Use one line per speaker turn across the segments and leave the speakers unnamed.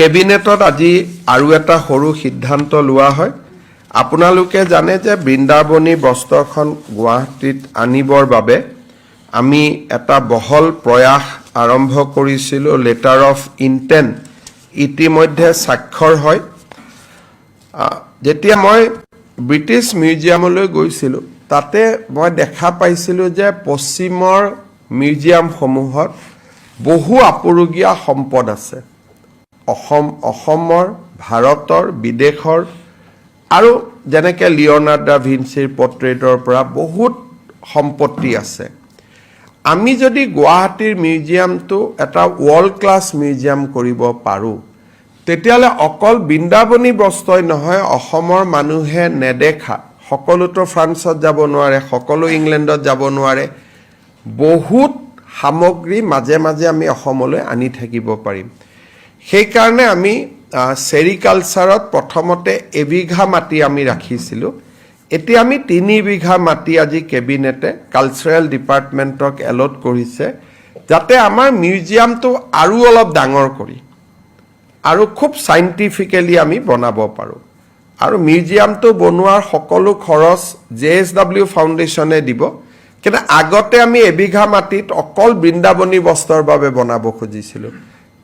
কেবিনেটত আজি আৰু এটা সৰু সিদ্ধান্ত লোৱা হয়। আপোনালোকে জানে যে বৃন্দাবনী বস্ত্ৰখন গুৱাহাটীত আনিবৰ বাবে আমি এটা বহল প্ৰয়াস আৰম্ভ কৰিছিলোঁ। লেটাৰ অফ ইণ্টেণ্ট ইতিমধ্যে স্বাক্ষৰ হয়। যেতিয়া মই ব্ৰিটিছ মিউজিয়ামলৈ গৈছিলোঁ, তাতে মই দেখা পাইছিলোঁ যে পশ্চিমৰ মিউজিয়ামসমূহত বহু আপুৰুগীয়া সম্পদ আছে। অসমৰ, ভাৰতৰ, বিদেশৰ আৰু যেনেকৈ লিঅ'নাৰ্ড দা ভিঞ্চিৰ পৰ্ট্ৰেটৰ পৰা বহুত সম্পত্তি আছে। আমি যদি গুৱাহাটীৰ মিউজিয়ামটো এটা ৱৰ্ল্ড ক্লাছ মিউজিয়াম কৰিব পাৰোঁ, তেতিয়াহ'লে অকল বৃন্দাবনী বস্ত্ৰই নহয়, অসমৰ মানুহে নেদেখা, সকলোতো ফ্ৰান্সত যাব নোৱাৰে, সকলো ইংলেণ্ডত যাব নোৱাৰে, বহুত সামগ্ৰী মাজে মাজে আমি অসমলৈ আনি থাকিব পাৰিম। সেইকাৰণে আমি চেৰিকালচাৰত প্ৰথমতে এবিঘা মাটি আমি ৰাখিছিলোঁ। এতিয়া আমি 3 বিঘা মাটি আজি কেবিনেটে কালচাৰেল ডিপাৰ্টমেণ্টক এলট কৰিছে, যাতে আমাৰ মিউজিয়ামটো আৰু অলপ ডাঙৰ কৰি আৰু খুব চাইণ্টিফিকেলি আমি বনাব পাৰোঁ। আৰু মিউজিয়ামটো বনোৱাৰ সকলো খৰচ JSW ফাউণ্ডেশ্যনে দিব। কিন্তু আগতে আমি এবিঘা মাটিত অকল বৃন্দাবনী বস্ত্ৰৰ বাবে বনাব খুজিছিলোঁ।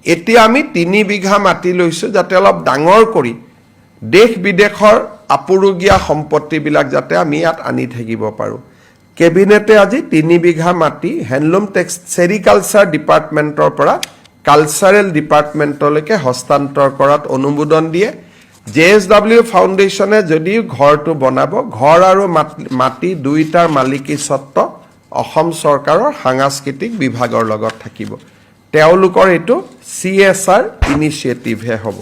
এতিয়া আমি 3 বিঘা মাটি লৈছোঁ, যাতে অলপ ডাঙৰ কৰি দেশ বিদেশৰ আপুৰুগীয়া সম্পত্তিবিলাক যাতে আমি ইয়াত আনি থাকিব পাৰোঁ। কেবিনেটে আজি 3 বিঘা মাটি হেণ্ডলুম চেৰিকালচাৰ ডিপাৰ্টমেণ্টৰ পৰা কালচাৰেল ডিপাৰ্টমেণ্টলৈকে হস্তান্তৰ কৰাত অনুমোদন দিয়ে। JSW ফাউণ্ডেশ্যনে যদিও ঘৰটো বনাব, ঘৰ আৰু মাটি দুয়োটাৰ মালিকী স্বত্ব অসম চৰকাৰৰ সাংস্কৃতিক বিভাগৰ লগত থাকিব। তেওঁলোকৰ এইটো CSR ইনিচিয়েটিভহে হ'ব।